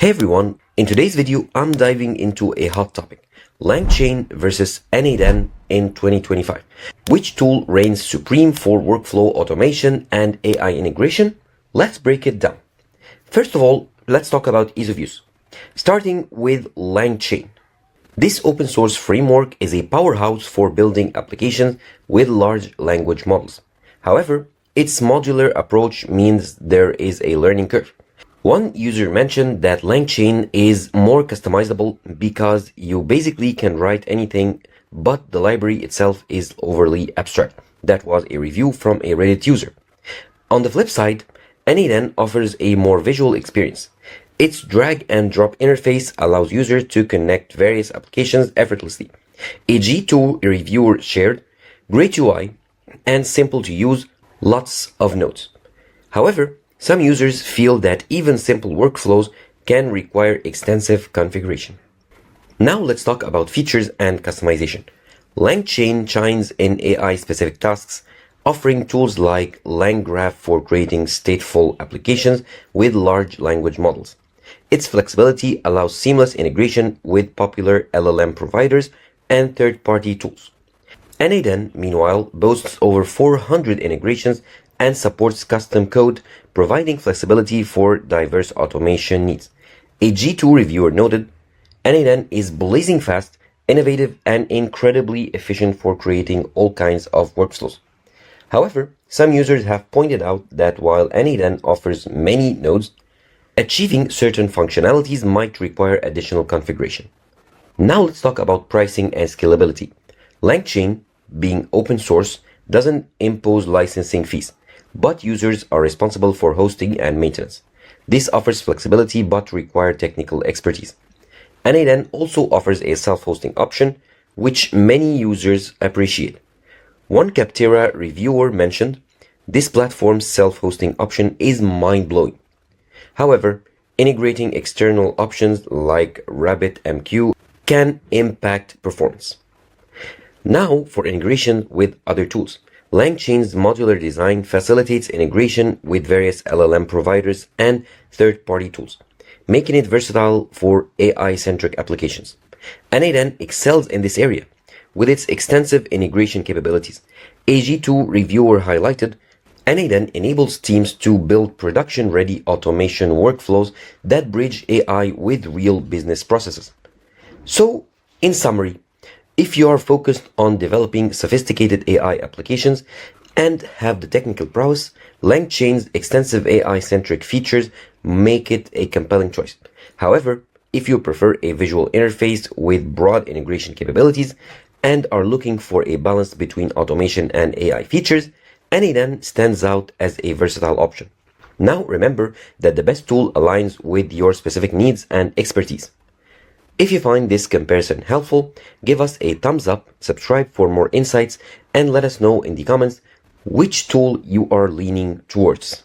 Hey everyone, in today's video I'm diving into a hot topic, LangChain versus n8n in 2025. Which tool reigns supreme for workflow automation and AI integration? Let's break it down. First of all, let's talk about ease of use. Starting with LangChain. This open source framework is a powerhouse for building applications with large language models. However, its modular approach means there is a learning curve. One user mentioned that LangChain is more customizable because you basically can write anything, but the library itself is overly abstract. That was a review from a Reddit user. On the flip side, n8n offers a more visual experience. Its drag and drop interface allows users to connect various applications effortlessly. A G2 reviewer shared, great UI and simple to use, lots of nodes. However, some users feel that even simple workflows can require extensive configuration. Now let's talk about features and customization. LangChain shines in AI-specific tasks, offering tools like LangGraph for creating stateful applications with large language models. Its flexibility allows seamless integration with popular LLM providers and third-party tools. n8n, meanwhile, boasts over 400 integrations and supports custom code, providing flexibility for diverse automation needs. A G2 reviewer noted, n8n is blazing fast, innovative, and incredibly efficient for creating all kinds of workflows. However, some users have pointed out that while n8n offers many nodes, achieving certain functionalities might require additional configuration. Now let's talk about pricing and scalability. LangChain, being open source, doesn't impose licensing fees, but users are responsible for hosting and maintenance. This offers flexibility but requires technical expertise. n8n also offers a self-hosting option, which many users appreciate. One Capterra reviewer mentioned, this platform's self-hosting option is mind-blowing. However, integrating external options like RabbitMQ can impact performance. Now for integration with other tools. LangChain's modular design facilitates integration with various LLM providers and third-party tools, making it versatile for AI-centric applications. n8n excels in this area with its extensive integration capabilities. A G2 reviewer highlighted, n8n enables teams to build production-ready automation workflows that bridge AI with real business processes. So, in summary, if you are focused on developing sophisticated AI applications and have the technical prowess, LangChain's extensive AI-centric features make it a compelling choice. However, if you prefer a visual interface with broad integration capabilities and are looking for a balance between automation and AI features, n8n stands out as a versatile option. Now remember that the best tool aligns with your specific needs and expertise. If you find this comparison helpful, give us a thumbs up, subscribe for more insights, and let us know in the comments which tool you are leaning towards.